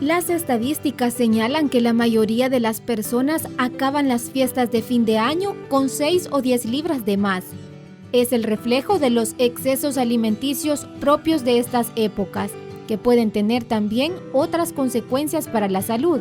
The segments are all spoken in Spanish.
Las estadísticas señalan que la mayoría de las personas acaban las fiestas de fin de año con 6 o 10 libras de más. Es el reflejo de los excesos alimenticios propios de estas épocas, que pueden tener también otras consecuencias para la salud,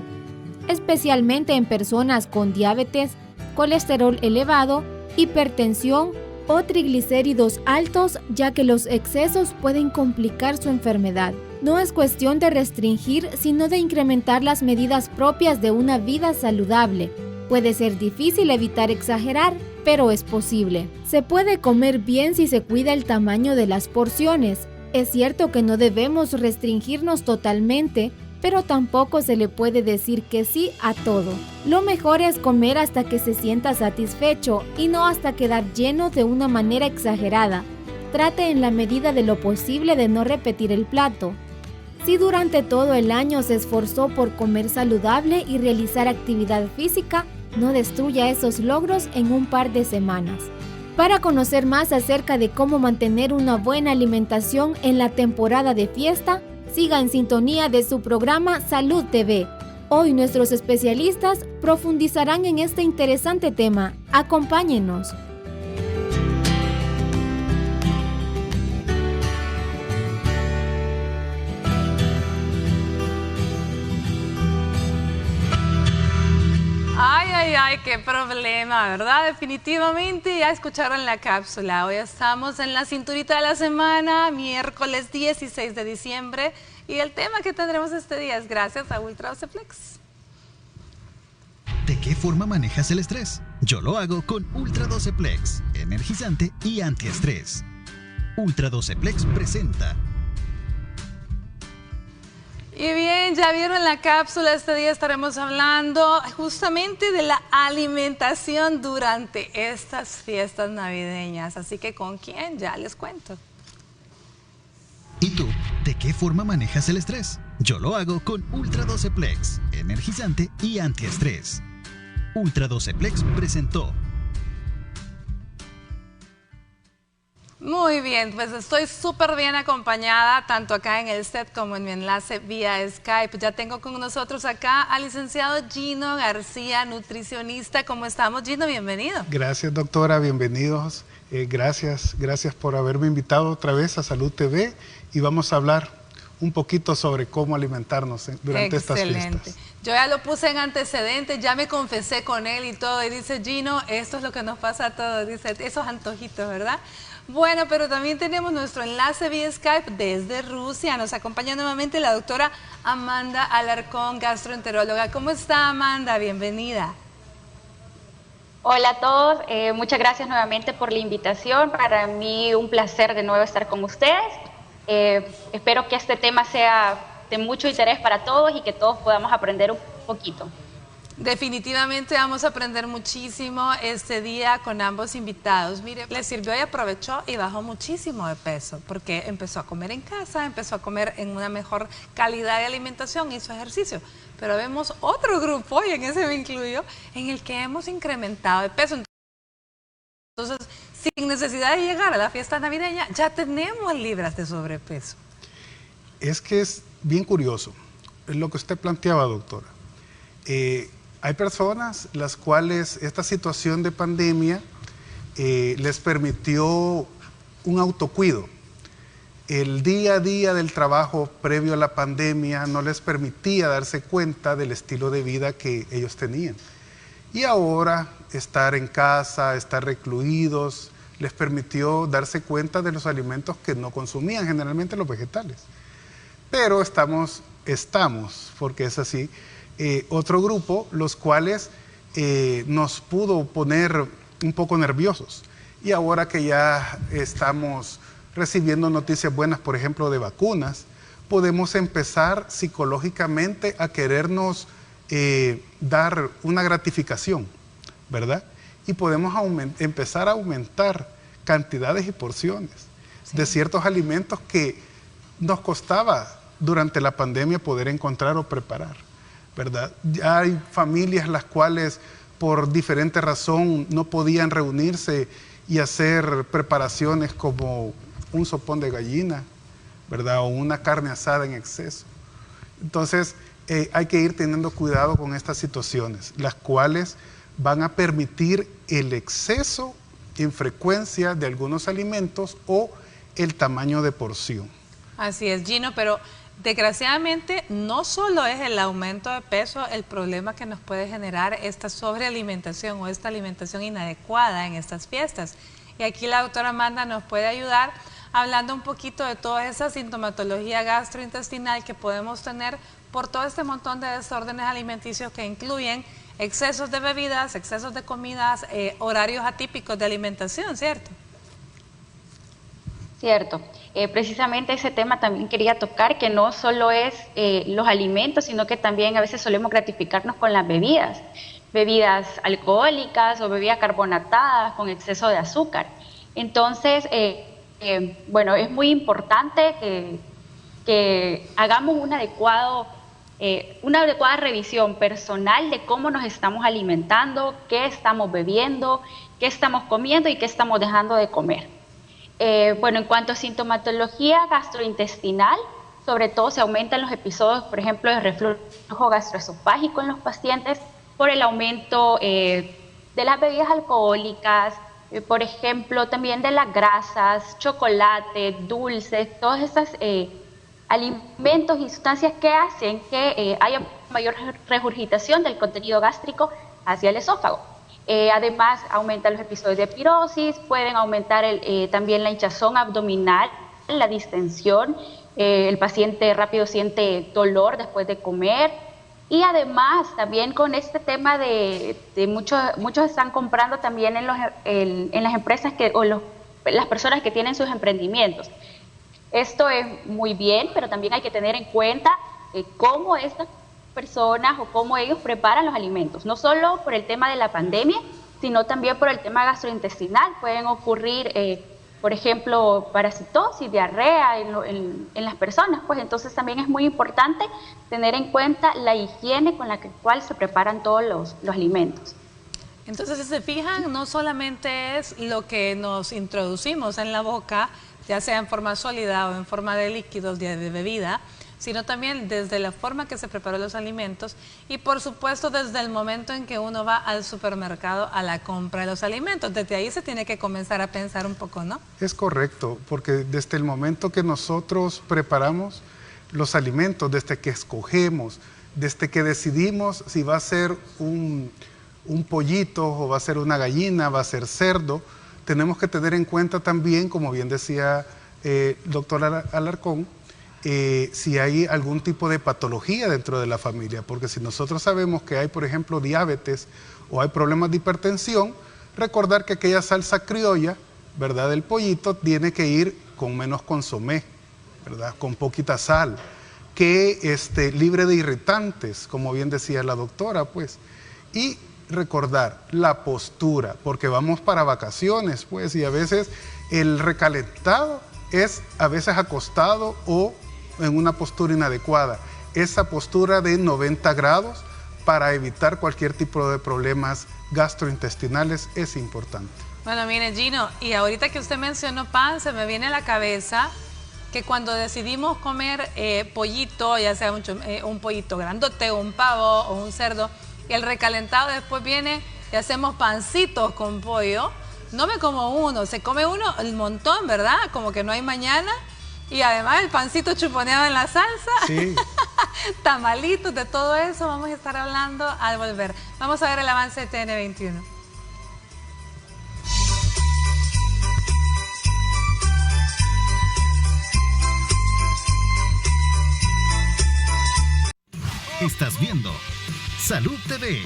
especialmente en personas con diabetes, colesterol elevado, hipertensión o triglicéridos altos, ya que los excesos pueden complicar su enfermedad. No es cuestión de restringir, sino de incrementar las medidas propias de una vida saludable. Puede ser difícil evitar exagerar, pero es posible. Se puede comer bien si se cuida el tamaño de las porciones. Es cierto que no debemos restringirnos totalmente, pero tampoco se le puede decir que sí a todo. Lo mejor es comer hasta que se sienta satisfecho y no hasta quedar lleno de una manera exagerada. Trate en la medida de lo posible de no repetir el plato. Si durante todo el año se esforzó por comer saludable y realizar actividad física, no destruya esos logros en un par de semanas. Para conocer más acerca de cómo mantener una buena alimentación en la temporada de fiesta, siga en sintonía de su programa Salud TV. Hoy nuestros especialistas profundizarán en este interesante tema. Acompáñenos. Ay, qué problema, ¿verdad? Definitivamente ya escucharon la cápsula. Hoy estamos en la cinturita de la semana, miércoles 16 de diciembre. Y el tema que tendremos este día es gracias a Ultra Doseplex. ¿De qué forma manejas el estrés? Yo lo hago con Ultra Doseplex, energizante y antiestrés. Ultra Doseplex presenta. Y bien, ya vieron la cápsula, este día estaremos hablando justamente de la alimentación durante estas fiestas navideñas. Así que ¿con quién? Ya les cuento. ¿Y tú? ¿De qué forma manejas el estrés? Yo lo hago con Ultra Doseplex, energizante y antiestrés. Ultra Doseplex presentó. Muy bien, pues estoy súper bien acompañada, tanto acá en el set como en mi enlace vía Skype. Ya tengo con nosotros acá al licenciado Gino García, nutricionista. ¿Cómo estamos, Gino? Bienvenido. Gracias, doctora, bienvenidos. Gracias por haberme invitado otra vez a Salud TV y vamos a hablar un poquito sobre cómo alimentarnos durante estas fiestas. Yo ya lo puse en antecedentes, ya me confesé con él y todo, y dice, Gino, esto es lo que nos pasa a todos, dice, esos antojitos, ¿verdad? Bueno, pero también tenemos nuestro enlace vía Skype desde Rusia. Nos acompaña nuevamente la doctora Amanda Alarcón, gastroenteróloga. ¿Cómo está, Amanda? Bienvenida. Hola a todos, muchas gracias nuevamente por la invitación. Para mí un placer de nuevo estar con ustedes. Espero que este tema sea de mucho interés para todos y que todos podamos aprender un poquito. Definitivamente vamos a aprender muchísimo este día con ambos invitados. Mire, le sirvió y aprovechó y bajó muchísimo de peso porque empezó a comer en casa, empezó a comer en una mejor calidad de alimentación, hizo ejercicio. Pero vemos otro grupo, y en ese me incluyo, en el que hemos incrementado de peso. Entonces, sin necesidad de llegar a la fiesta navideña, ya tenemos libras de sobrepeso. Es que es bien curioso, es lo que usted planteaba, doctora. Hay personas las cuales esta situación de pandemia les permitió un autocuido. El día a día del trabajo previo a la pandemia no les permitía darse cuenta del estilo de vida que ellos tenían. Y ahora estar en casa, estar recluidos, les permitió darse cuenta de los alimentos que no consumían, generalmente los vegetales. Pero estamos, porque es así, otro grupo, los cuales nos pudo poner un poco nerviosos. Y ahora que ya estamos recibiendo noticias buenas, por ejemplo, de vacunas, podemos empezar psicológicamente a querernos dar una gratificación, ¿verdad? Y podemos empezar a aumentar cantidades y porciones de ciertos alimentos que nos costaba durante la pandemia poder encontrar o preparar, ¿verdad? Ya hay familias las cuales por diferente razón no podían reunirse y hacer preparaciones como un sopón de gallina, ¿verdad? O una carne asada en exceso. Entonces, hay que ir teniendo cuidado con estas situaciones, las cuales van a permitir el exceso en frecuencia de algunos alimentos o el tamaño de porción. Así es, Gino, pero desgraciadamente no solo es el aumento de peso el problema que nos puede generar esta sobrealimentación o esta alimentación inadecuada en estas fiestas. Y aquí la doctora Amanda nos puede ayudar hablando un poquito de toda esa sintomatología gastrointestinal que podemos tener por todo este montón de desórdenes alimenticios que incluyen excesos de bebidas, excesos de comidas, horarios atípicos de alimentación, ¿cierto? Cierto. Precisamente ese tema también quería tocar, que no solo es los alimentos, sino que también a veces solemos gratificarnos con las bebidas alcohólicas o bebidas carbonatadas con exceso de azúcar. Entonces, bueno, es muy importante que hagamos una adecuada revisión personal de cómo nos estamos alimentando, qué estamos bebiendo, qué estamos comiendo y qué estamos dejando de comer. Bueno, en cuanto a sintomatología gastrointestinal, sobre todo se aumentan los episodios, por ejemplo, de reflujo gastroesofágico en los pacientes por el aumento de las bebidas alcohólicas, por ejemplo, también de las grasas, chocolate, dulces, todos estos alimentos y sustancias que hacen que haya mayor regurgitación del contenido gástrico hacia el esófago. Además, aumentan los episodios de pirosis, pueden aumentar también la hinchazón abdominal, la distensión, el paciente rápido siente dolor después de comer. Y además, también con este tema de muchos están comprando también en las empresas las personas que tienen sus emprendimientos. Esto es muy bien, pero también hay que tener en cuenta cómo estas personas o cómo ellos preparan los alimentos, no solo por el tema de la pandemia, sino también por el tema gastrointestinal. Pueden ocurrir, por ejemplo, parasitosis, diarrea en las personas, pues entonces también es muy importante tener en cuenta la higiene con la cual se preparan todos los alimentos. Entonces, si se fijan, no solamente es lo que nos introducimos en la boca, ya sea en forma sólida o en forma de líquidos, de bebida, sino también desde la forma que se preparó los alimentos y por supuesto desde el momento en que uno va al supermercado a la compra de los alimentos. Desde ahí se tiene que comenzar a pensar un poco, ¿no? Es correcto, porque desde el momento que nosotros preparamos los alimentos, desde que escogemos, desde que decidimos si va a ser un pollito o va a ser una gallina, va a ser cerdo, tenemos que tener en cuenta también, como bien decía el doctor Alarcón, si hay algún tipo de patología dentro de la familia, porque si nosotros sabemos que hay, por ejemplo, diabetes o hay problemas de hipertensión, recordar que aquella salsa criolla, ¿verdad?, del pollito tiene que ir con menos consomé, ¿verdad?, con poquita sal, que libre de irritantes, como bien decía la doctora, pues, y recordar la postura, porque vamos para vacaciones, pues, y a veces el recalentado es a veces acostado o en una postura inadecuada. Esa postura de 90 grados para evitar cualquier tipo de problemas gastrointestinales es importante. Bueno, mire, Gino, y ahorita que usted mencionó pan, se me viene a la cabeza que cuando decidimos comer pollito, ya sea un pollito grandote, o un pavo o un cerdo, y el recalentado después viene y hacemos pancitos con pollo, no me como uno, se come uno el montón, ¿verdad? Como que no hay mañana. Y además el pancito chuponeado en la salsa, sí. Tamalitos, de todo eso vamos a estar hablando al volver. Vamos a ver el avance de TN21. Estás viendo Salud TV.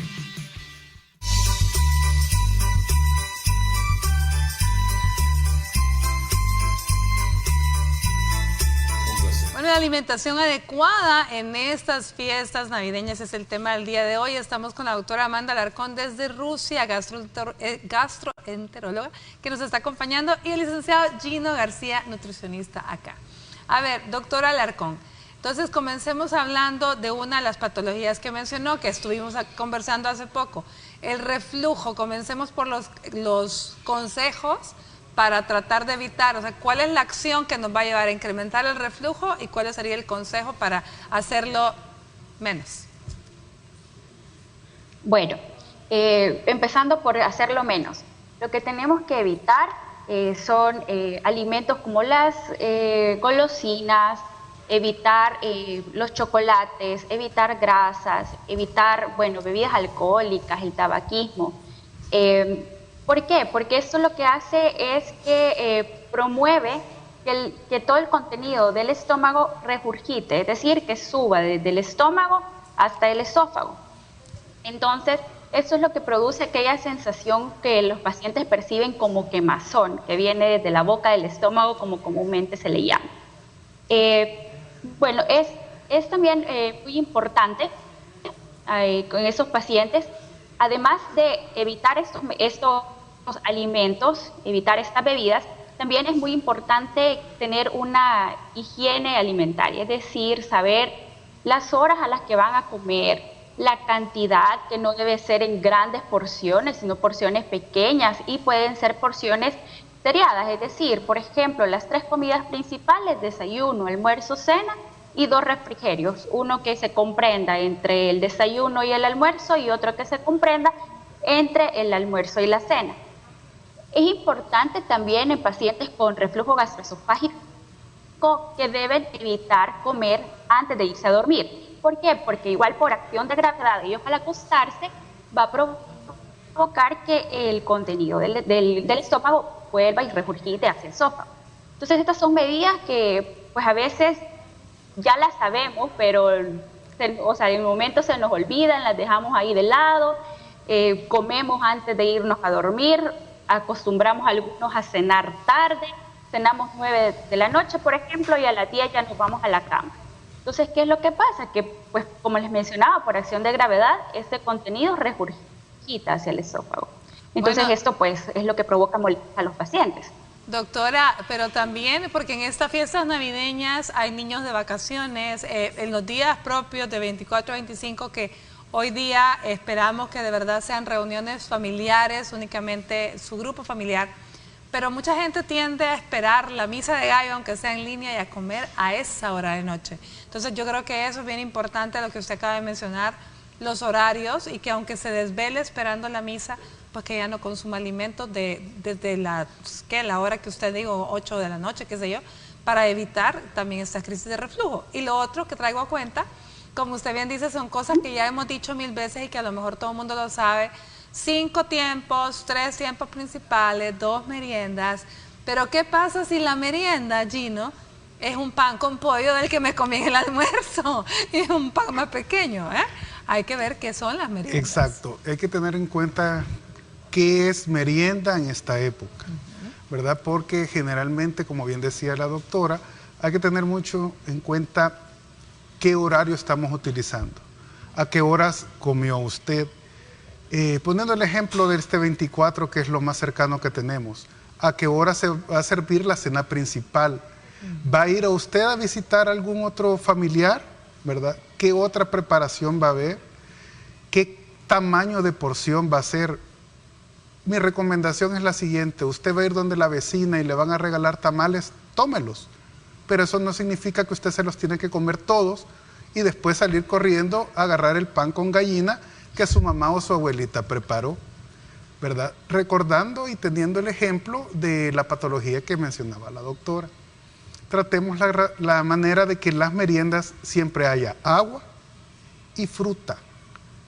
de la alimentación adecuada en estas fiestas navideñas es el tema del día de hoy. Estamos con la doctora Amanda Alarcón desde Rusia, gastroenteróloga, que nos está acompañando, y el licenciado Gino García, nutricionista acá. A ver, doctora Alarcón, entonces comencemos hablando de una de las patologías que mencionó, que estuvimos conversando hace poco, el reflujo. Comencemos por los consejos para tratar de evitar, o sea, ¿cuál es la acción que nos va a llevar a incrementar el reflujo y cuál sería el consejo para hacerlo menos? Bueno, empezando por hacerlo menos. Lo que tenemos que evitar son alimentos como las golosinas, evitar los chocolates, evitar grasas, evitar, bueno, bebidas alcohólicas, el tabaquismo. ¿Por qué? Porque esto lo que hace es que promueve que todo el contenido del estómago regurgite, es decir, que suba desde el estómago hasta el esófago. Entonces, eso es lo que produce aquella sensación que los pacientes perciben como quemazón, que viene desde la boca del estómago, como comúnmente se le llama. Bueno, es también muy importante con esos pacientes, además de evitar estos alimentos, evitar estas bebidas, también es muy importante tener una higiene alimentaria, es decir, saber las horas a las que van a comer, la cantidad, que no debe ser en grandes porciones, sino porciones pequeñas, y pueden ser porciones seriadas, es decir, por ejemplo, las 3 comidas principales: desayuno, almuerzo, cena, y 2 refrigerios, uno que se comprenda entre el desayuno y el almuerzo y otro que se comprenda entre el almuerzo y la cena. Es importante también en pacientes con reflujo gastroesofágico que deben evitar comer antes de irse a dormir. ¿Por qué? Porque igual por acción de gravedad, ellos al acostarse va a provocar que el contenido del estómago vuelva y regurgite hacia el esófago. Entonces estas son medidas que pues a veces ya las sabemos, pero o sea, en el momento se nos olvidan, las dejamos ahí de lado, comemos antes de irnos a dormir, acostumbramos a algunos a cenar tarde, cenamos 9 de la noche, por ejemplo, y a las 10 ya nos vamos a la cama. Entonces, ¿qué es lo que pasa? Que, pues, como les mencionaba, por acción de gravedad, este contenido regurgita hacia el esófago. Entonces, bueno, esto pues es lo que provoca molestias a los pacientes. Doctora, pero también porque en estas fiestas navideñas hay niños de vacaciones, en los días propios de 24 a 25, que hoy día esperamos que de verdad sean reuniones familiares, únicamente su grupo familiar, pero mucha gente tiende a esperar la misa de gallo, aunque sea en línea, y a comer a esa hora de noche. Entonces yo creo que eso es bien importante, lo que usted acaba de mencionar, los horarios, y que aunque se desvele esperando la misa, pues que ya no consuma alimentos desde la hora que usted dijo, 8 de la noche, qué sé yo, para evitar también estas crisis de reflujo. Y lo otro que traigo a cuenta, como usted bien dice, son cosas que ya hemos dicho 1000 veces y que a lo mejor todo el mundo lo sabe: 5 tiempos, 3 tiempos principales, 2 meriendas. Pero ¿qué pasa si la merienda, Gino, es un pan con pollo del que me comí en el almuerzo y es un pan más pequeño? Hay que ver qué son las meriendas. Exacto, hay que tener en cuenta qué es merienda en esta época, ¿verdad? Porque generalmente, como bien decía la doctora, hay que tener mucho en cuenta qué horario estamos utilizando, a qué horas comió usted. Poniendo el ejemplo de este 24, que es lo más cercano que tenemos, ¿a qué hora se va a servir la cena principal? ¿Va a ir a usted a visitar algún otro familiar, verdad? ¿Qué otra preparación va a haber? ¿Qué tamaño de porción va a ser? Mi recomendación es la siguiente: usted va a ir donde la vecina y le van a regalar tamales, tómelos, pero eso no significa que usted se los tiene que comer todos y después salir corriendo a agarrar el pan con gallina que su mamá o su abuelita preparó, ¿verdad? Recordando y teniendo el ejemplo de la patología que mencionaba la doctora. Tratemos la manera de que en las meriendas siempre haya agua y fruta,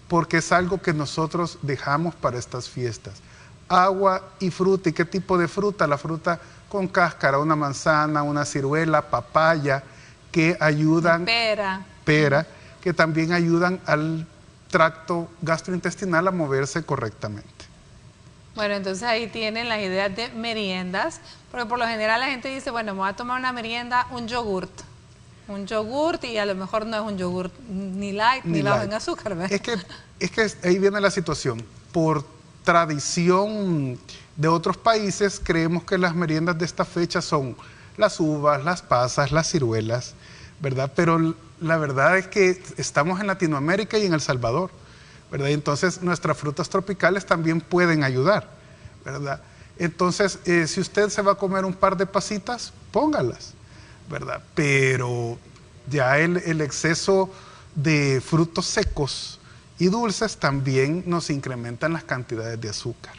porque es algo que nosotros dejamos para estas fiestas. Agua y fruta. ¿Y qué tipo de fruta? La fruta con cáscara, una manzana, una ciruela, papaya, que ayudan... Pera, que también ayudan al tracto gastrointestinal a moverse correctamente. Bueno, entonces ahí tienen las ideas de meriendas, porque por lo general la gente dice, bueno, me voy a tomar una merienda, un yogurt. un yogurt y a lo mejor no es un yogurt ni light ni bajo en azúcar, ¿verdad? Es que ahí viene la situación. Por tradición de otros países, creemos que las meriendas de esta fecha son las uvas, las pasas, las ciruelas, ¿verdad? Pero la verdad es que estamos en Latinoamérica y en El Salvador, ¿verdad? Y entonces nuestras frutas tropicales también pueden ayudar, ¿verdad? Entonces, si usted se va a comer un par de pasitas, póngalas, ¿verdad? Pero ya el exceso de frutos secos y dulces también nos incrementan las cantidades de azúcar.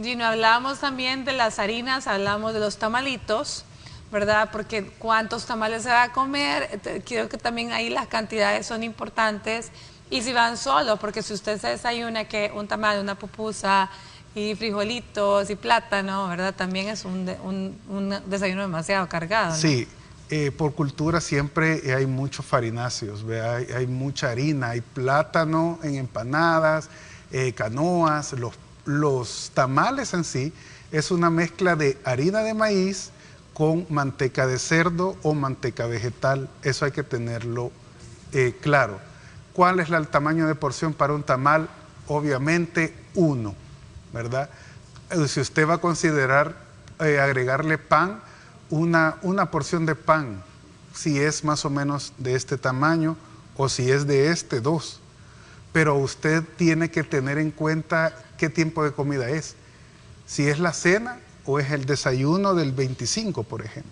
Gino, hablamos también de las harinas, hablamos de los tamalitos, ¿verdad? Porque cuántos tamales se va a comer, creo que también ahí las cantidades son importantes. Y si van solos, porque si usted se desayuna que un tamal, una pupusa y frijolitos y plátano, ¿verdad? También es un desayuno demasiado cargado, ¿no? Sí, por cultura siempre hay muchos farináceos, hay mucha harina, hay plátano en empanadas, canoas, los tamales en sí es una mezcla de harina de maíz con manteca de cerdo o manteca vegetal, eso hay que tenerlo claro. ¿Cuál es el tamaño de porción para un tamal? Obviamente 1, ¿verdad? Si usted va a considerar agregarle pan, una porción de pan, si es más o menos de este tamaño o si es de 2. Pero usted tiene que tener en cuenta qué tiempo de comida es. Si es la cena o es el desayuno del 25, por ejemplo.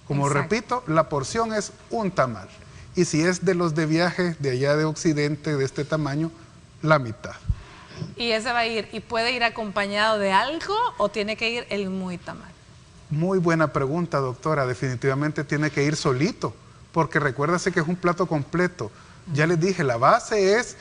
Como repito, la porción es un tamal. Y si es de los de viaje de allá de Occidente, de este tamaño, la mitad. ¿Y ese va a ir, y puede ir acompañado de algo o tiene que ir el muy tamal? Muy buena pregunta, doctora. Definitivamente tiene que ir solito, porque recuérdase que es un plato completo. Ya les dije, la base es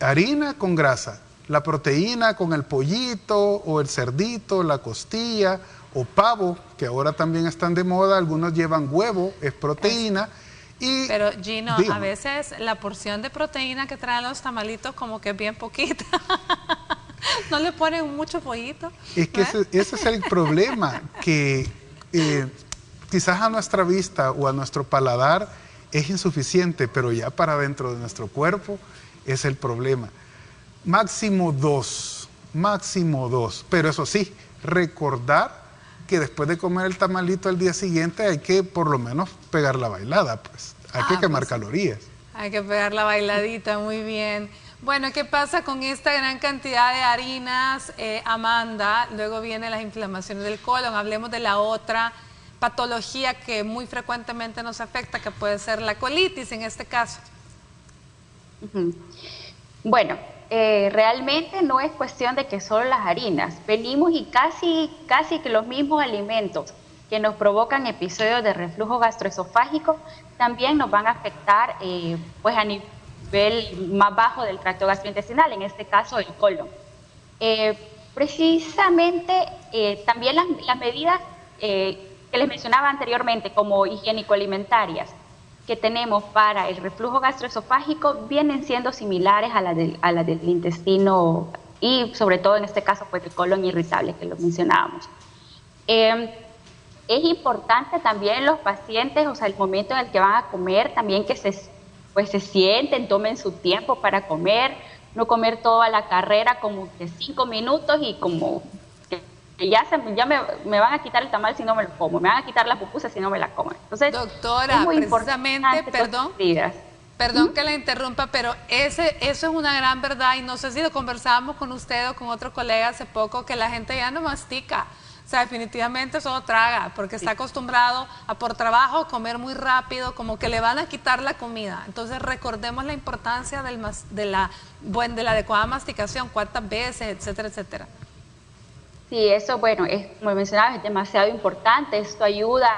harina con grasa, la proteína con el pollito o el cerdito, la costilla o pavo, que ahora también están de moda, algunos llevan huevo, es proteína. Pero Gino, dígame, a veces la porción de proteína que traen los tamalitos como que es bien poquita. ¿No le ponen mucho pollito? Es que ese es el problema, que quizás a nuestra vista o a nuestro paladar es insuficiente, pero ya para dentro de nuestro cuerpo es el problema. Máximo 2, pero eso sí, recordar que después de comer el tamalito al día siguiente hay que por lo menos pegar la bailada, pues. Hay que quemar calorías. Hay que pegar la bailadita, muy bien. Bueno, ¿qué pasa con esta gran cantidad de harinas, Amanda? Luego vienen las inflamaciones del colon. Hablemos de la otra patología que muy frecuentemente nos afecta, que puede ser la colitis en este caso. Bueno, realmente no es cuestión de que solo las harinas. Venimos y casi que los mismos alimentos que nos provocan episodios de reflujo gastroesofágico también nos van a afectar pues a nivel más bajo del tracto gastrointestinal, en este caso el colon. Precisamente también las medidas que les mencionaba anteriormente como higiénico-alimentarias que tenemos para el reflujo gastroesofágico vienen siendo similares a las del intestino y sobre todo en este caso pues el colon irritable que lo mencionábamos. Es importante también los pacientes, o sea, el momento en el que van a comer, también que se sienten, tomen su tiempo para comer, no comer toda la carrera como que 5 minutos y como que ya me van a quitar el tamal si no me lo como, me van a quitar la pupusa si no me la como. Entonces, doctora, es muy precisamente, perdón que la interrumpa, pero eso es una gran verdad y no sé si lo conversábamos con usted o con otro colega hace poco, que la gente ya no mastica. O sea, definitivamente solo traga, porque está acostumbrado a por trabajo comer muy rápido, como que le van a quitar la comida. Entonces recordemos la importancia de la adecuada masticación, cuántas veces, etcétera, etcétera. Sí, eso, bueno, como mencionaba, es demasiado importante. Esto ayuda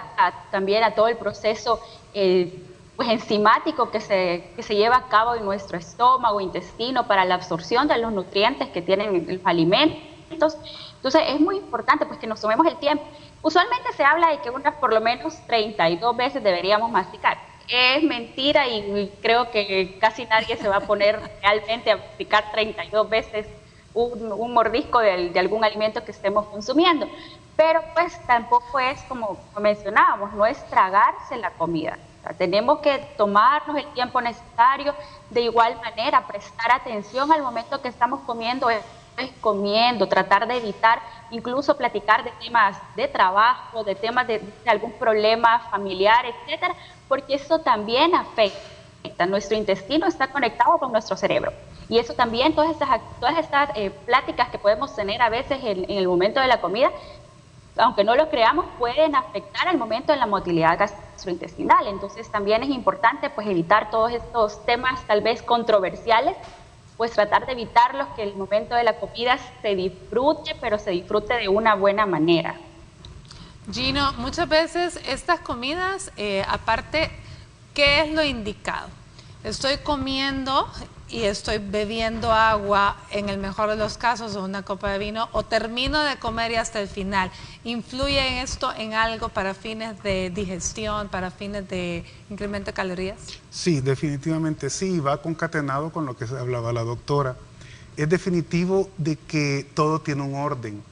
también a todo el proceso pues enzimático que se lleva a cabo en nuestro estómago, intestino, para la absorción de los nutrientes que tienen los alimentos. Entonces es muy importante pues que nos tomemos el tiempo. Usualmente se habla de que unas por lo menos 32 veces deberíamos masticar. Es mentira y creo que casi nadie se va a poner realmente a masticar 32 veces un mordisco de algún alimento que estemos consumiendo. Pero pues tampoco es como mencionábamos, no es tragarse la comida. sea, tenemos que tomarnos el tiempo necesario, de igual manera prestar atención al momento que estamos comiendo, tratar de evitar incluso platicar de temas de trabajo, de temas de algún problema familiar, etcétera, porque eso también afecta. Nuestro intestino está conectado con nuestro cerebro. Y eso también, todas estas pláticas que podemos tener a veces en el momento de la comida, aunque no lo creamos, pueden afectar al momento de la motilidad gastrointestinal. Entonces también es importante pues evitar todos estos temas tal vez controversiales, pues tratar de evitarlos, que el momento de la comida se disfrute, pero se disfrute de una buena manera. Gino, muchas veces estas comidas, aparte, ¿qué es lo indicado? Estoy comiendo y estoy bebiendo agua, en el mejor de los casos, o una copa de vino, o termino de comer y hasta el final. ¿Influye esto en algo para fines de digestión, para fines de incremento de calorías? Sí, definitivamente sí, va concatenado con lo que hablaba la doctora. Es definitivo de que todo tiene un orden.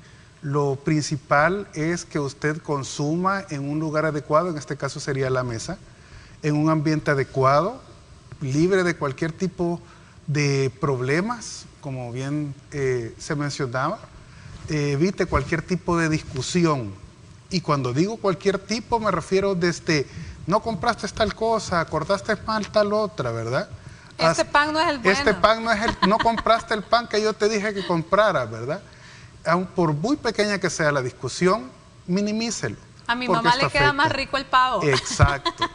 Lo principal es que usted consuma en un lugar adecuado, en este caso sería la mesa, en un ambiente adecuado, libre de cualquier tipo de problemas, como bien se mencionaba, evite cualquier tipo de discusión. Y cuando digo cualquier tipo me refiero desde no compraste tal cosa, acordaste mal tal otra, ¿verdad? Este pan no es el bueno. Este pan no es no compraste el pan que yo te dije que compraras, ¿verdad? Aun por muy pequeña que sea la discusión, minimícelo. A mi mamá le queda más rico el pavo. Exacto.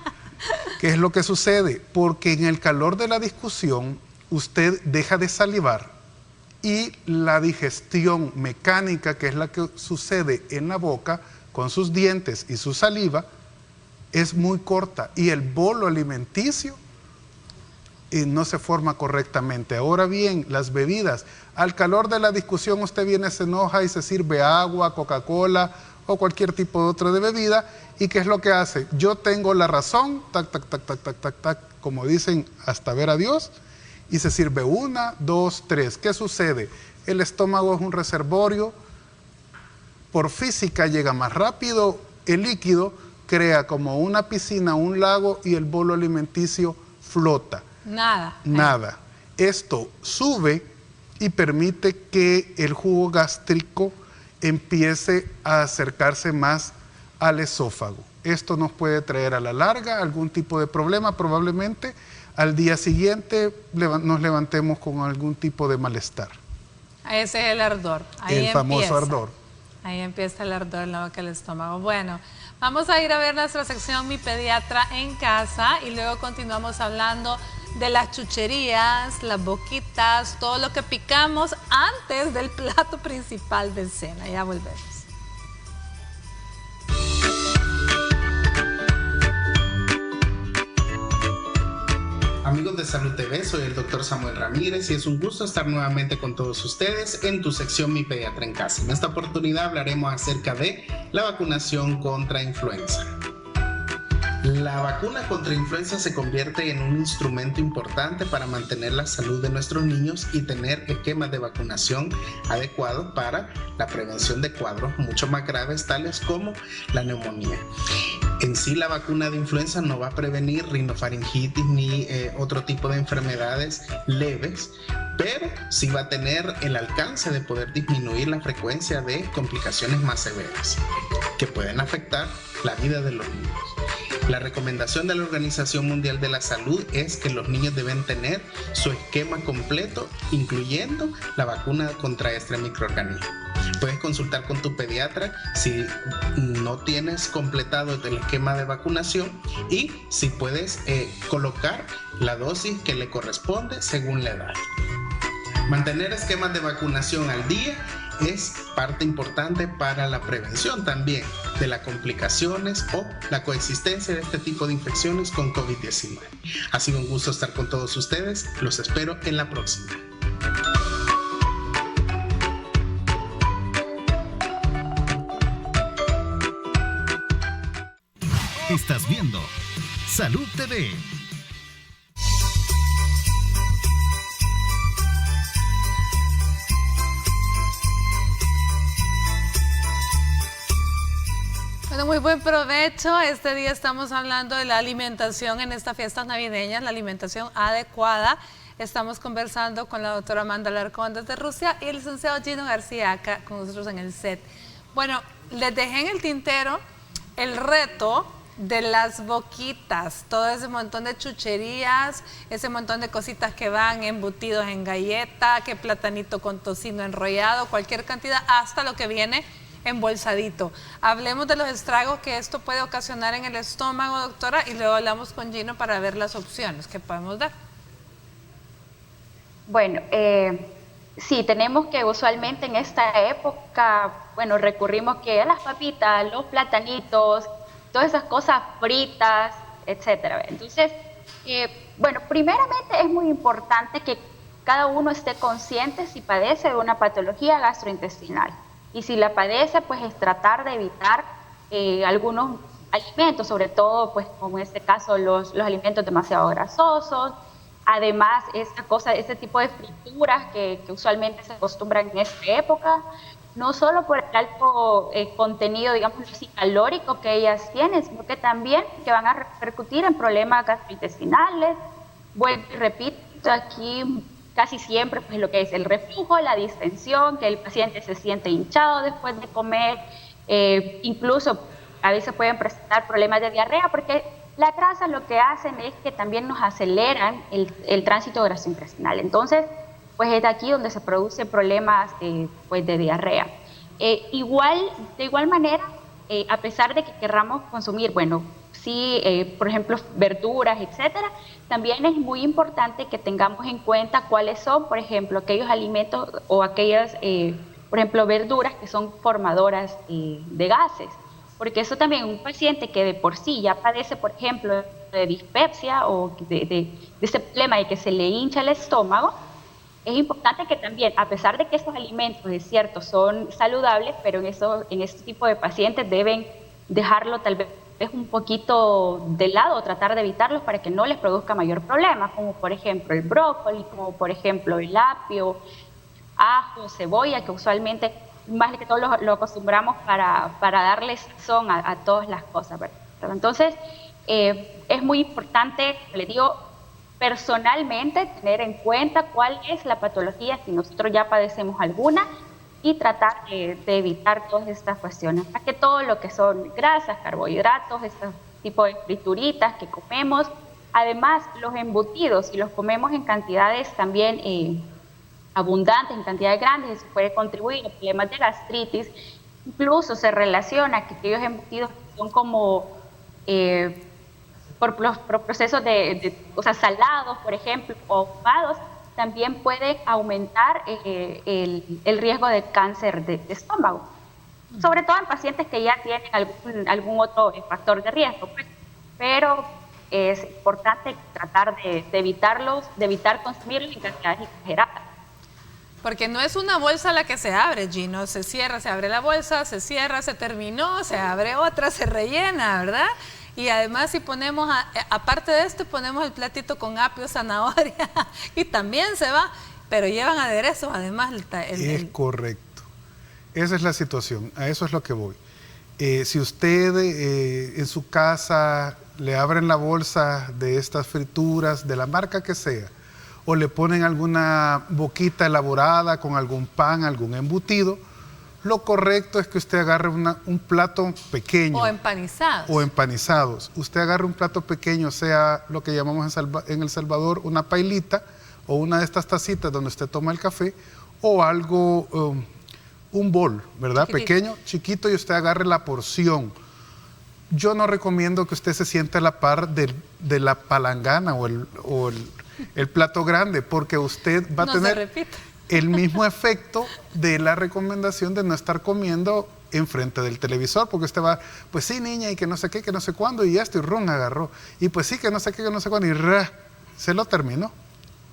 ¿Qué es lo que sucede? Porque en el calor de la discusión usted deja de salivar y la digestión mecánica, que es la que sucede en la boca con sus dientes y su saliva, es muy corta y el bolo alimenticio no se forma correctamente. Ahora bien, las bebidas, al calor de la discusión usted viene, se enoja y se sirve agua, Coca-Cola o cualquier tipo de otra de bebida. ¿Y qué es lo que hace? Yo tengo la razón, tac, tac, tac, tac, tac, tac, tac, como dicen, hasta ver a Dios, y se sirve 1, 2, 3. ¿Qué sucede? El estómago es un reservorio, por física llega más rápido, el líquido crea como una piscina, un lago, y el bolo alimenticio flota. Nada. Esto sube y permite que el jugo gástrico empiece a acercarse más al esófago. Esto nos puede traer a la larga algún tipo de problema, probablemente al día siguiente nos levantemos con algún tipo de malestar. Ese es el ardor. Ahí el famoso ardor. Ahí empieza el ardor en la boca del estómago. Bueno, vamos a ir a ver nuestra sección Mi Pediatra en Casa y luego continuamos hablando de las chucherías, las boquitas, todo lo que picamos antes del plato principal de cena. Ya volvemos. Amigos de Salud TV, soy el Dr. Samuel Ramírez y es un gusto estar nuevamente con todos ustedes en tu sección Mi Pediatra en Casa. En esta oportunidad hablaremos acerca de la vacunación contra influenza. La vacuna contra influenza se convierte en un instrumento importante para mantener la salud de nuestros niños y tener esquemas de vacunación adecuados para la prevención de cuadros mucho más graves, tales como la neumonía. En sí, la vacuna de influenza no va a prevenir rinofaringitis ni otro tipo de enfermedades leves, pero sí va a tener el alcance de poder disminuir la frecuencia de complicaciones más severas que pueden afectar la vida de los niños. La recomendación de la Organización Mundial de la Salud es que los niños deben tener su esquema completo, incluyendo la vacuna contra este microorganismo. Puedes consultar con tu pediatra si no tienes completado el esquema de vacunación y si puedes colocar la dosis que le corresponde según la edad. Mantener esquemas de vacunación al día es parte importante para la prevención también de las complicaciones o la coexistencia de este tipo de infecciones con COVID-19. Ha sido un gusto estar con todos ustedes. Los espero en la próxima. Estás viendo Salud TV. Bueno, muy buen provecho. Este día estamos hablando de la alimentación en estas fiestas navideñas, la alimentación adecuada. Estamos conversando con la doctora Amanda Alarcón desde Rusia y el licenciado Gino García acá con nosotros en el set. Bueno, les dejé en el tintero el reto de las boquitas, todo ese montón de chucherías, ese montón de cositas que van embutidos en galleta, que platanito con tocino enrollado, cualquier cantidad, hasta lo que viene embolsadito. Hablemos de los estragos que esto puede ocasionar en el estómago, doctora, y luego hablamos con Gino para ver las opciones que podemos dar. Bueno, sí, tenemos que usualmente en esta época, bueno, recurrimos que a las papitas, los platanitos, todas esas cosas fritas, etcétera. Entonces, bueno, primeramente es muy importante que cada uno esté consciente si padece de una patología gastrointestinal. Y si la padece, pues es tratar de evitar algunos alimentos, sobre todo, pues como en este caso, los alimentos demasiado grasosos. Además, este tipo de frituras que usualmente se acostumbran en esta época, no solo por el alto contenido, digamos, calórico que ellas tienen, sino que también que van a repercutir en problemas gastrointestinales. Bueno, repito, aquí casi siempre pues lo que es el reflujo, la distensión, que el paciente se siente hinchado después de comer, incluso a veces pueden presentar problemas de diarrea, porque las grasas lo que hacen es que también nos aceleran el tránsito gastrointestinal. Entonces, pues es de aquí donde se producen problemas pues de diarrea. De igual manera, a pesar de que querramos consumir, bueno, sí, por ejemplo, verduras, etcétera, también es muy importante que tengamos en cuenta cuáles son, por ejemplo, aquellos alimentos o aquellas, por ejemplo, verduras que son formadoras de gases. Porque eso también, un paciente que de por sí ya padece, por ejemplo, de dispepsia o de ese problema de que se le hincha el estómago, es importante que también, a pesar de que estos alimentos, es cierto, son saludables, pero en este tipo de pacientes deben dejarlo tal vez un poquito de lado o tratar de evitarlos para que no les produzca mayor problema, como por ejemplo el brócoli, como por ejemplo el apio, ajo, cebolla, que usualmente más que todo lo acostumbramos para darle sazón a todas las cosas, ¿verdad? Entonces, es muy importante, le digo, personalmente tener en cuenta cuál es la patología, si nosotros ya padecemos alguna, y tratar de evitar todas estas cuestiones, más que todo lo que son grasas, carbohidratos, este tipo de frituritas que comemos. Además, los embutidos, si los comemos en cantidades también abundantes, en cantidades grandes, eso puede contribuir a problemas de gastritis. Incluso se relaciona que aquellos embutidos son como por procesos o sea, salados, por ejemplo, o ahumados, también puede aumentar el riesgo de cáncer de estómago, sobre todo en pacientes que ya tienen algún otro factor de riesgo, pues. Pero es importante tratar de evitar consumirlos en cantidades exageradas. Porque no es una bolsa la que se abre, Gino, se cierra, se abre la bolsa, se cierra, se terminó, se abre otra, se rellena, ¿verdad? Y además si ponemos, aparte de esto, ponemos el platito con apio, zanahoria, y también se va, pero llevan aderezos además. Es correcto. Esa es la situación, a eso es lo que voy. Si usted en su casa le abren la bolsa de estas frituras, de la marca que sea, o le ponen alguna boquita elaborada con algún pan, algún embutido, lo correcto es que usted agarre un plato pequeño. O empanizados. O empanizados. Usted agarre un plato pequeño, sea lo que llamamos en El Salvador una pailita, o una de estas tacitas donde usted toma el café, o algo, un bol, ¿verdad? Chiquitito. Pequeño, chiquito, y usted agarre la porción. Yo no recomiendo que usted se siente a la par de la palangana o el plato grande, porque usted va a tener el mismo efecto de la recomendación de no estar comiendo enfrente del televisor, porque usted va, pues sí, niña, y que no sé qué, que no sé cuándo, y esto, y ron agarró, y pues sí, que no sé qué, que no sé cuándo, y se lo terminó,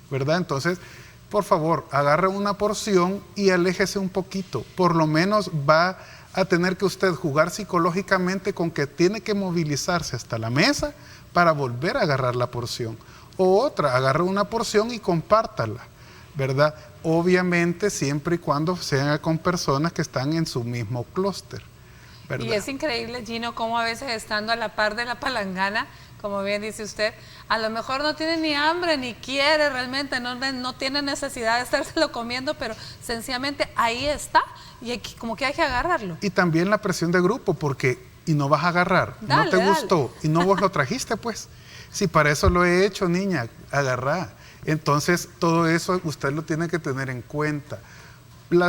¿verdad? Entonces, por favor, agarre una porción y aléjese un poquito, por lo menos va a tener que usted jugar psicológicamente con que tiene que movilizarse hasta la mesa para volver a agarrar la porción. O otra, agarre una porción y compártala, ¿verdad? Obviamente siempre y cuando sean con personas que están en su mismo clúster. ¿verdad? Y es increíble, Gino, cómo a veces estando a la par de la palangana, como bien dice usted, a lo mejor no tiene ni hambre, ni quiere realmente, no tiene necesidad de estárselo comiendo, pero sencillamente ahí está y como que hay que agarrarlo. Y también la presión de grupo, porque y no vas a agarrar, dale, no te gustó y no vos lo trajiste, pues. Si para eso lo he hecho, niña, agarrá. Entonces, todo eso usted lo tiene que tener en cuenta.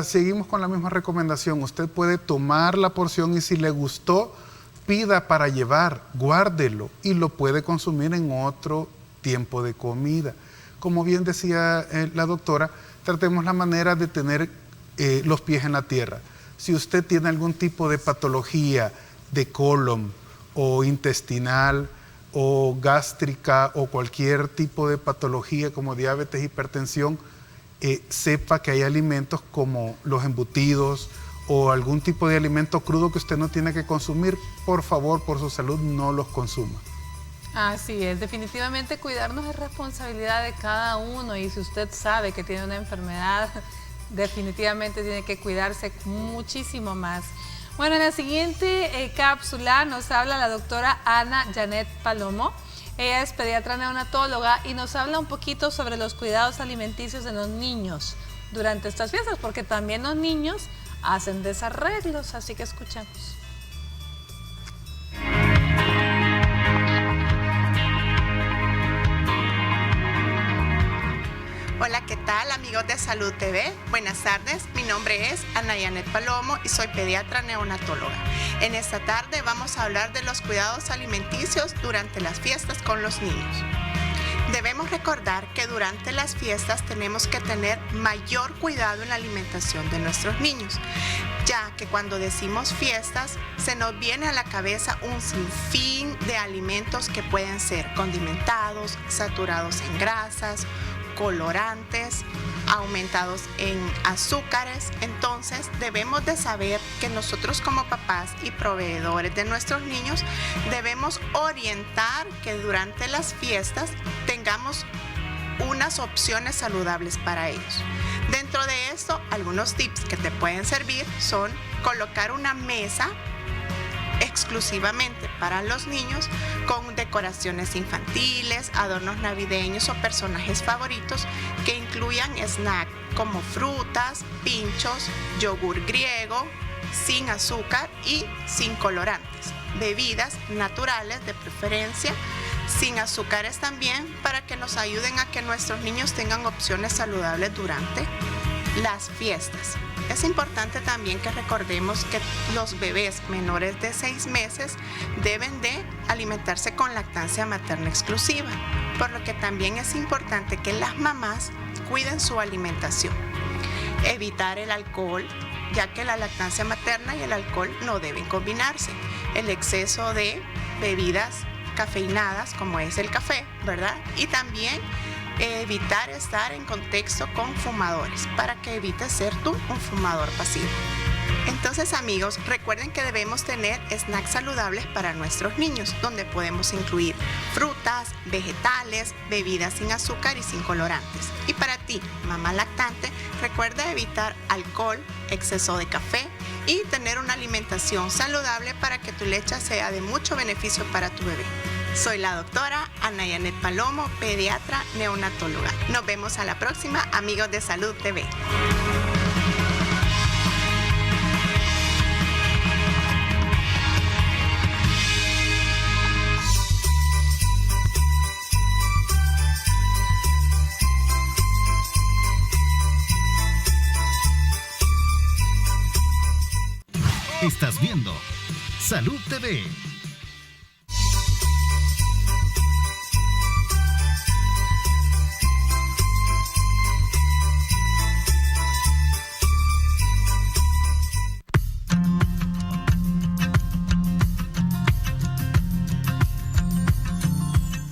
Seguimos con la misma recomendación. Usted puede tomar la porción y si le gustó, pida para llevar, guárdelo y lo puede consumir en otro tiempo de comida. Como bien decía la doctora, tratemos la manera de tener los pies en la tierra. Si usted tiene algún tipo de patología de colon o intestinal o gástrica o cualquier tipo de patología como diabetes, hipertensión, sepa que hay alimentos como los embutidos o algún tipo de alimento crudo que usted no tiene que consumir. Por favor, por su salud, no los consuma. Así es, definitivamente cuidarnos es responsabilidad de cada uno y si usted sabe que tiene una enfermedad, definitivamente tiene que cuidarse muchísimo más. Bueno, en la siguiente cápsula nos habla la doctora Ana Janet Palomo. Ella es pediatra neonatóloga y nos habla un poquito sobre los cuidados alimenticios de los niños durante estas fiestas, porque también los niños hacen desarreglos, así que escuchemos. Hola, ¿qué tal amigos de Salud TV? Buenas tardes, mi nombre es Ana Janet Palomo y soy pediatra neonatóloga. En esta tarde vamos a hablar de los cuidados alimenticios durante las fiestas con los niños. Debemos recordar que durante las fiestas tenemos que tener mayor cuidado en la alimentación de nuestros niños, ya que cuando decimos fiestas se nos viene a la cabeza un sinfín de alimentos que pueden ser condimentados, saturados en grasas, colorantes, aumentados en azúcares. Entonces debemos de saber que nosotros como papás y proveedores de nuestros niños debemos orientar que durante las fiestas tengamos unas opciones saludables para ellos. Dentro de esto, algunos tips que te pueden servir son colocar una mesa exclusivamente para los niños con decoraciones infantiles, adornos navideños o personajes favoritos que incluyan snacks como frutas, pinchos, yogur griego, sin azúcar y sin colorantes, bebidas naturales de preferencia, sin azúcares también, para que nos ayuden a que nuestros niños tengan opciones saludables durante las fiestas. Es importante también que recordemos que los bebés menores de 6 meses deben de alimentarse con lactancia materna exclusiva, por lo que también es importante que las mamás cuiden su alimentación. Evitar el alcohol, ya que la lactancia materna y el alcohol no deben combinarse. El exceso de bebidas cafeinadas, como es el café, ¿verdad? Y también evitar estar en contexto con fumadores para que evites ser tú un fumador pasivo. Entonces, amigos, recuerden que debemos tener snacks saludables para nuestros niños, donde podemos incluir frutas, vegetales, bebidas sin azúcar y sin colorantes. Y para ti, mamá lactante, recuerda evitar alcohol, exceso de café y tener una alimentación saludable para que tu leche sea de mucho beneficio para tu bebé. Soy la doctora Ana Janet Palomo, pediatra neonatóloga. Nos vemos a la próxima, amigos de Salud TV. Estás viendo Salud TV.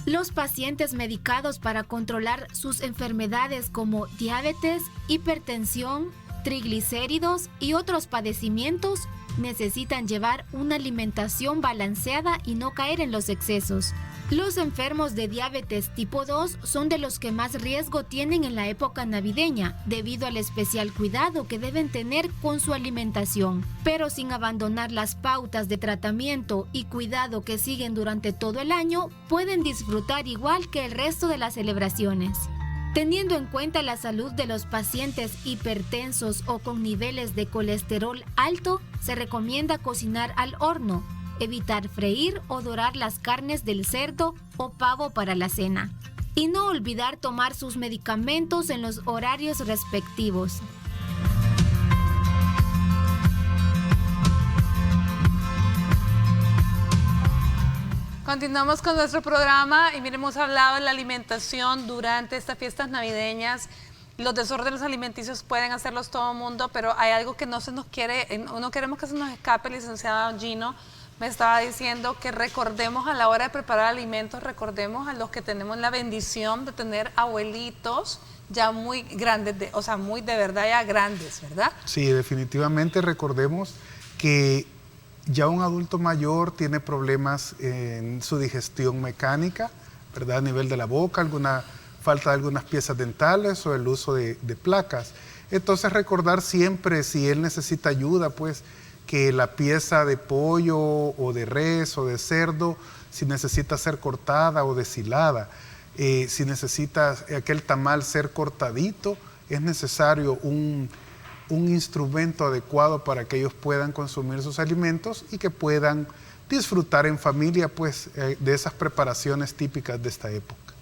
Los pacientes medicados para controlar sus enfermedades como diabetes, hipertensión, triglicéridos y otros padecimientos necesitan llevar una alimentación balanceada y no caer en los excesos. Los enfermos de diabetes tipo 2 son de los que más riesgo tienen en la época navideña, debido al especial cuidado que deben tener con su alimentación, pero sin abandonar las pautas de tratamiento y cuidado que siguen durante todo el año, pueden disfrutar igual que el resto de las celebraciones. Teniendo en cuenta la salud de los pacientes hipertensos o con niveles de colesterol alto, se recomienda cocinar al horno, evitar freír o dorar las carnes del cerdo o pavo para la cena. Y no olvidar tomar sus medicamentos en los horarios respectivos. Continuamos con nuestro programa y miren, hemos hablado de la alimentación durante estas fiestas navideñas. Los desórdenes alimenticios pueden hacerlos todo el mundo, pero hay algo que no queremos que se nos escape. El licenciado Gino me estaba diciendo que recordemos a la hora de preparar alimentos, recordemos a los que tenemos la bendición de tener abuelitos ya muy grandes, muy de verdad ya grandes, ¿verdad? Sí, definitivamente recordemos que ya un adulto mayor tiene problemas en su digestión mecánica, ¿verdad? A nivel de la boca, alguna falta de algunas piezas dentales o el uso de placas. Entonces recordar siempre, si él necesita ayuda, pues que la pieza de pollo o de res o de cerdo, si necesita ser cortada o deshilada, si necesita aquel tamal ser cortadito, es necesario un instrumento adecuado para que ellos puedan consumir sus alimentos y que puedan disfrutar en familia pues de esas preparaciones típicas de esta época.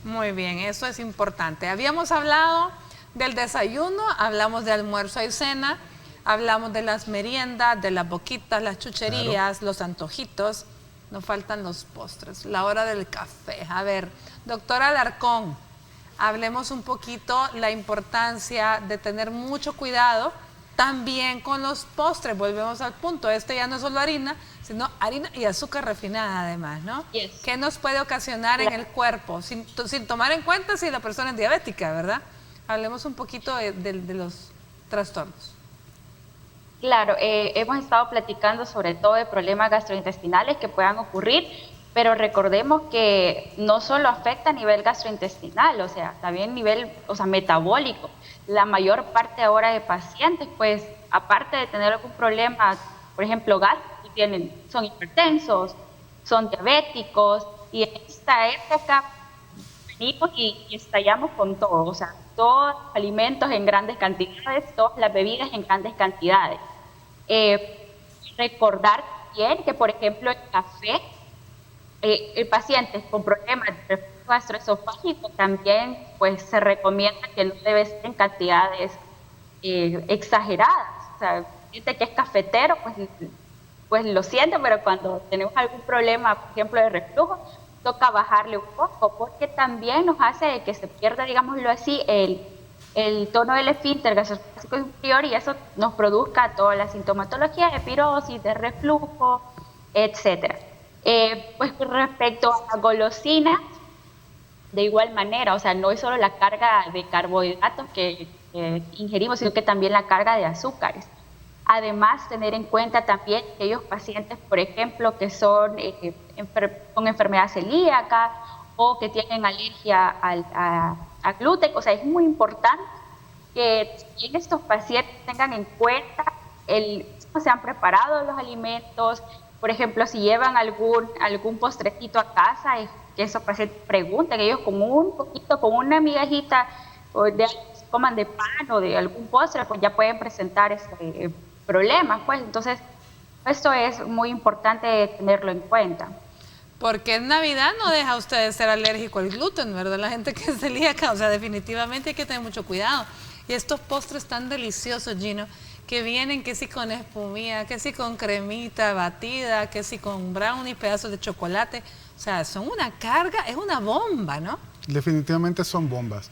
Muy bien, eso es importante. Habíamos hablado del desayuno, hablamos de almuerzo y cena, hablamos de las meriendas, de las boquitas, las chucherías, claro, los antojitos. Nos faltan los postres, la hora del café. A ver, doctora Alarcón, hablemos un poquito la importancia de tener mucho cuidado también con los postres. Volvemos al punto, ya no es solo harina, sino harina y azúcar refinada además, ¿no? Yes. ¿Qué nos puede ocasionar en el cuerpo? Sin tomar en cuenta si la persona es diabética, ¿verdad? Hablemos un poquito de los trastornos. Claro, hemos estado platicando sobre todo de problemas gastrointestinales que puedan ocurrir, pero recordemos que no solo afecta a nivel gastrointestinal, o sea, también a nivel metabólico. La mayor parte ahora de pacientes, pues, aparte de tener algún problema, por ejemplo, gástrico, son hipertensos, son diabéticos, y en esta época venimos y estallamos con todo, o sea, todos los alimentos en grandes cantidades, todas las bebidas en grandes cantidades. Recordar bien que, por ejemplo, el café, el paciente con problemas de reflujo gastroesofágico también pues se recomienda que no debe ser en cantidades exageradas. O sea, gente que es cafetero pues lo siente, pero cuando tenemos algún problema, por ejemplo, de reflujo, toca bajarle un poco, porque también nos hace que se pierda, digámoslo así, el tono del esfínter gastroesofágico inferior, y eso nos produzca toda la sintomatología de pirosis, de reflujo, etcétera. Pues respecto a la golosina, de igual manera, o sea, no es solo la carga de carbohidratos que ingerimos, sino que también la carga de azúcares. Además, tener en cuenta también aquellos pacientes, por ejemplo, que son con enfermedad celíaca o que tienen alergia a gluten. O sea, es muy importante que estos pacientes tengan en cuenta cómo se han preparado los alimentos. Por ejemplo, si llevan algún postrecito a casa, que esos pacientes pregunten, ellos con un poquito, con una migajita, coman de pan o de algún postre, pues ya pueden presentar problemas, pues. Entonces, esto es muy importante tenerlo en cuenta. Porque en Navidad no deja usted de ser alérgico al gluten, ¿verdad? La gente que es celíaca, o sea, definitivamente hay que tener mucho cuidado. Y estos postres tan deliciosos, Gino, que vienen que sí con espumilla, que sí con cremita batida, que sí con brownie, pedazos de chocolate. O sea, son una carga, es una bomba, ¿no? Definitivamente son bombas.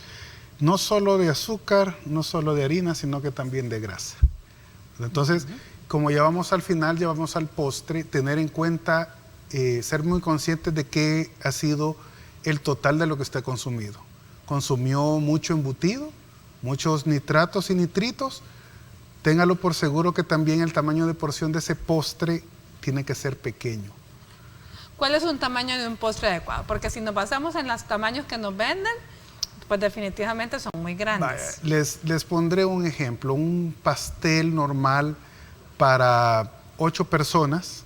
No solo de azúcar, no solo de harina, sino que también de grasa. Entonces, como ya vamos al final, ya vamos al postre, tener en cuenta, ser muy conscientes de qué ha sido el total de lo que usted ha consumido. Consumió mucho embutido, muchos nitratos y nitritos. Téngalo por seguro que también el tamaño de porción de ese postre tiene que ser pequeño. ¿Cuál es un tamaño de un postre adecuado? Porque si nos basamos en los tamaños que nos venden, pues definitivamente son muy grandes. Vaya, les pondré un ejemplo. Un pastel normal para 8 personas.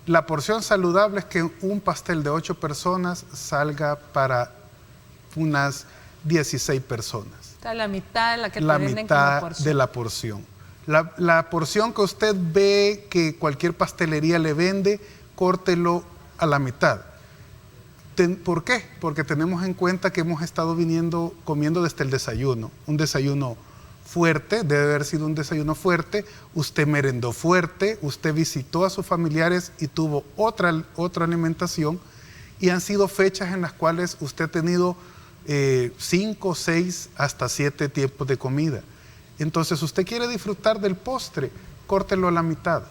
La porción saludable es que un pastel de 8 personas salga para unas 16 personas. O sea, la mitad de la que te La venden como mitad porción. de la porción. La porción que usted ve que cualquier pastelería le vende, córtelo a la mitad. ¿Por qué? Porque tenemos en cuenta que hemos estado comiendo desde el desayuno. Un desayuno fuerte, debe haber sido un desayuno fuerte. Usted merendó fuerte, usted visitó a sus familiares y tuvo otra alimentación. Y han sido fechas en las cuales usted ha tenido 5, 6, hasta 7 tiempos de comida. Entonces, usted quiere disfrutar del postre, córtelo a la mitad.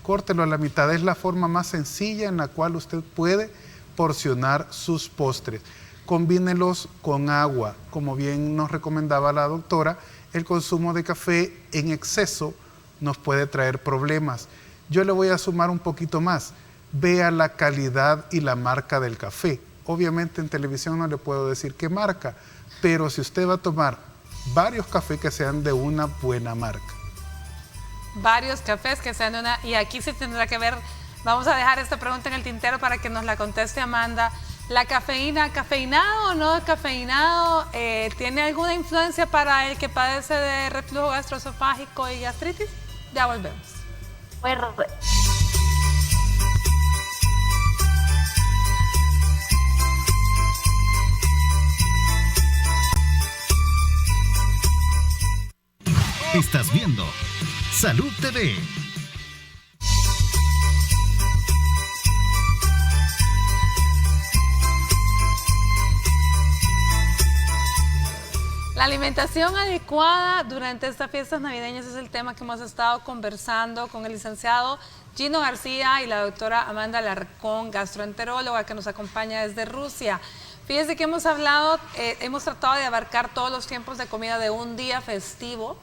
Córtelo a la mitad. Es la forma más sencilla en la cual usted puede porcionar sus postres. Combínelos con agua. Como bien nos recomendaba la doctora, el consumo de café en exceso nos puede traer problemas. Yo le voy a sumar un poquito más. Vea la calidad y la marca del café. Obviamente en televisión no le puedo decir qué marca, pero si usted va a tomar varios cafés, que sean de una buena marca. Varios cafés que sean de una... Y aquí se tendrá que ver, vamos a dejar esta pregunta en el tintero para que nos la conteste Amanda. ¿La cafeína, cafeinado o no cafeinado, tiene alguna influencia para el que padece de reflujo gastroesofágico y gastritis? Ya volvemos. Estás viendo Salud TV. La alimentación adecuada durante estas fiestas navideñas es el tema que hemos estado conversando con el licenciado Gino García y la doctora Amanda Alarcón, gastroenteróloga que nos acompaña desde Rusia. Fíjense que hemos hablado, hemos tratado de abarcar todos los tiempos de comida de un día festivo,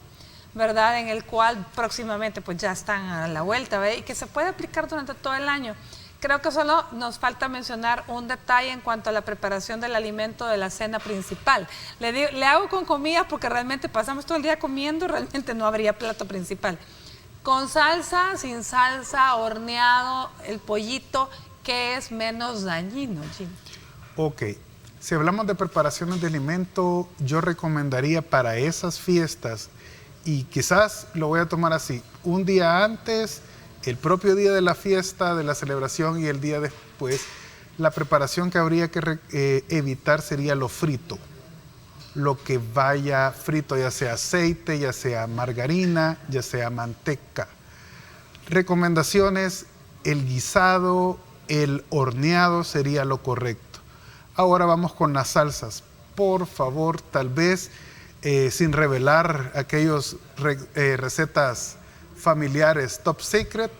¿verdad? En el cual próximamente pues ya están a la vuelta, ¿ve? Y que se puede aplicar durante todo el año. Creo que solo nos falta mencionar un detalle en cuanto a la preparación del alimento de la cena principal. Le hago con comillas porque realmente pasamos todo el día comiendo, realmente no habría plato principal. Con salsa, sin salsa, horneado, el pollito, ¿qué es menos dañino, Jim? Ok, si hablamos de preparaciones de alimento, yo recomendaría para esas fiestas, y quizás lo voy a tomar así, un día antes, el propio día de la fiesta, de la celebración y el día después, la preparación que habría que evitar sería lo frito. Lo que vaya frito, ya sea aceite, ya sea margarina, ya sea manteca. Recomendaciones, el guisado, el horneado sería lo correcto. Ahora vamos con las salsas. Por favor, tal vez sin revelar aquellas recetas familiares top secret,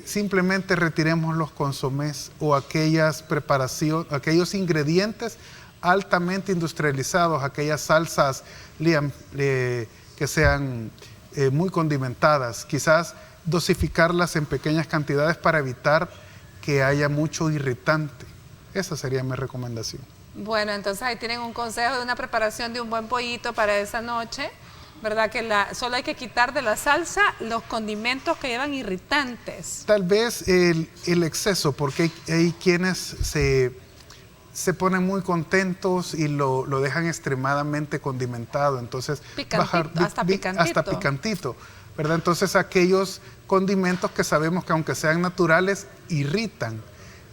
simplemente retiremos los consomés o aquellas preparaciones, aquellos ingredientes altamente industrializados, aquellas salsas que sean muy condimentadas, quizás dosificarlas en pequeñas cantidades para evitar que haya mucho irritante. Esa sería mi recomendación. Bueno, entonces ahí tienen un consejo de una preparación de un buen pollito para esa noche, ¿verdad? Que solo hay que quitar de la salsa los condimentos que llevan irritantes. Tal vez el exceso, porque hay quienes se ponen muy contentos y lo dejan extremadamente condimentado, entonces hasta picantito, ¿verdad? Entonces aquellos condimentos que sabemos que aunque sean naturales, irritan.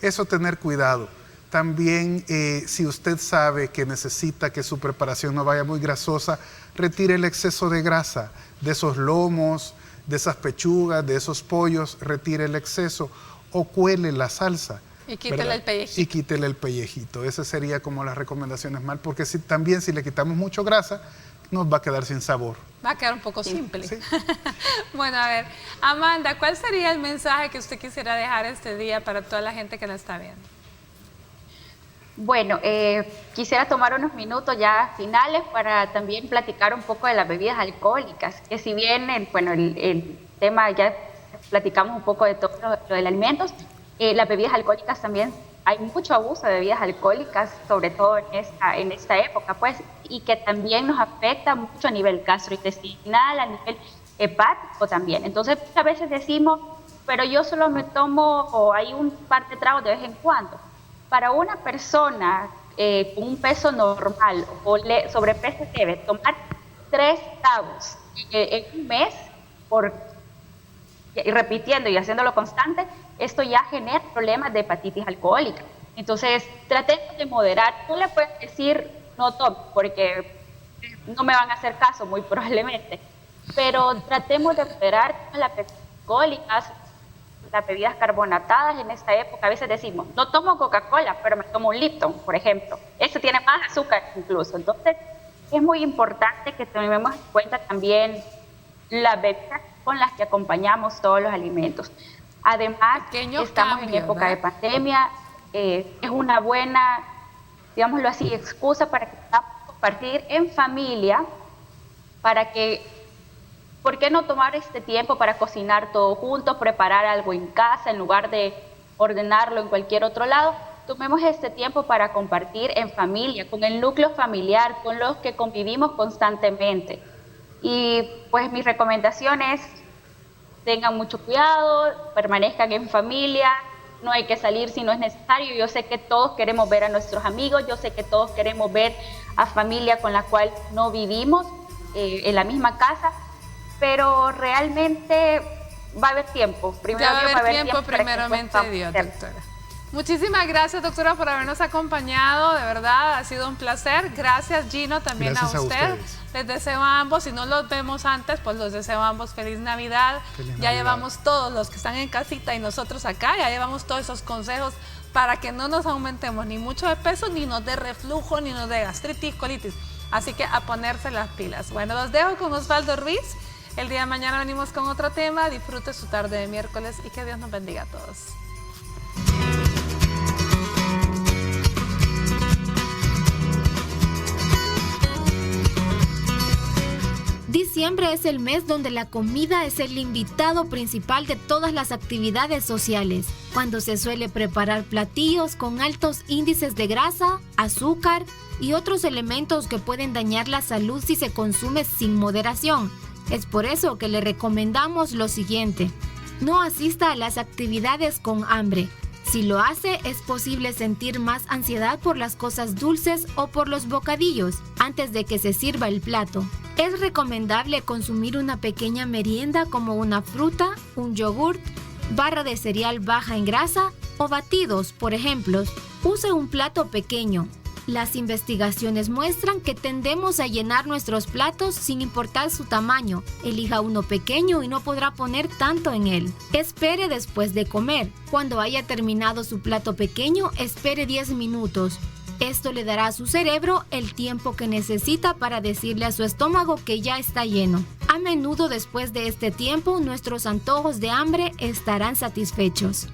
Eso tener cuidado. También si usted sabe que necesita que su preparación no vaya muy grasosa, retire el exceso de grasa de esos lomos, de esas pechugas, de esos pollos, retire el exceso o cuele la salsa. Y quítele el pellejito. Y quítele el pellejito. Esas serían como las recomendaciones mal, porque también si le quitamos mucho grasa, nos va a quedar sin sabor. Va a quedar un poco simple. Sí. Bueno, a ver, Amanda, ¿cuál sería el mensaje que usted quisiera dejar este día para toda la gente que la está viendo? Bueno, quisiera tomar unos minutos ya finales para también platicar un poco de las bebidas alcohólicas, que si bien el tema ya platicamos un poco de todo lo de alimentos, Las bebidas alcohólicas también, hay mucho abuso de bebidas alcohólicas, sobre todo en esta época, pues, y que también nos afecta mucho a nivel gastrointestinal, a nivel hepático también. Entonces, muchas veces decimos, pero yo solo me tomo, o hay un par de tragos de vez en cuando. Para una persona con un peso normal o sobrepeso debe tomar 3 tragos en un mes, y repitiendo y haciéndolo constante, esto ya genera problemas de hepatitis alcohólica. Entonces, tratemos de moderar. No le pueden decir no tome, porque no me van a hacer caso muy probablemente, pero tratemos de moderar las bebidas alcohólicas, las bebidas carbonatadas en esta época. A veces decimos, no tomo Coca-Cola, pero me tomo un Lipton, por ejemplo. Eso tiene más azúcar incluso. Entonces, es muy importante que tomemos en cuenta también las bebidas con las que acompañamos todos los alimentos. Además, estamos en época de pandemia, es una buena, digámoslo así, excusa para que podamos compartir en familia, para que, ¿por qué no tomar este tiempo para cocinar todos juntos, preparar algo en casa en lugar de ordenarlo en cualquier otro lado? Tomemos este tiempo para compartir en familia, con el núcleo familiar, con los que convivimos constantemente. Y pues mi recomendación es, tengan mucho cuidado, permanezcan en familia, no hay que salir si no es necesario. Yo sé que todos queremos ver a nuestros amigos, yo sé que todos queremos ver a familia con la cual no vivimos en la misma casa, pero realmente va a haber tiempo. Primero va a haber tiempo primeramente Dios, doctora. Muchísimas gracias, doctora, por habernos acompañado. De verdad, ha sido un placer. Gracias, Gino, también gracias a usted. Les deseo a ambos, si no los vemos antes, pues los deseo a ambos feliz Navidad. Ya llevamos todos los que están en casita y nosotros acá, ya llevamos todos esos consejos para que no nos aumentemos ni mucho de peso, ni nos dé reflujo, ni nos dé gastritis, colitis. Así que a ponerse las pilas. Bueno, los dejo con Osvaldo Ruiz. El día de mañana venimos con otro tema. Disfrute su tarde de miércoles y que Dios nos bendiga a todos. Diciembre es el mes donde la comida es el invitado principal de todas las actividades sociales, cuando se suele preparar platillos con altos índices de grasa, azúcar y otros elementos que pueden dañar la salud si se consume sin moderación. Es por eso que le recomendamos lo siguiente: no asista a las actividades con hambre. Si lo hace, es posible sentir más ansiedad por las cosas dulces o por los bocadillos antes de que se sirva el plato. Es recomendable consumir una pequeña merienda como una fruta, un yogurt, barra de cereal baja en grasa o batidos, por ejemplo. Use un plato pequeño. Las investigaciones muestran que tendemos a llenar nuestros platos sin importar su tamaño. Elija uno pequeño y no podrá poner tanto en él. Espere después de comer. Cuando haya terminado su plato pequeño, espere 10 minutos. Esto le dará a su cerebro el tiempo que necesita para decirle a su estómago que ya está lleno. A menudo después de este tiempo, nuestros antojos de hambre estarán satisfechos.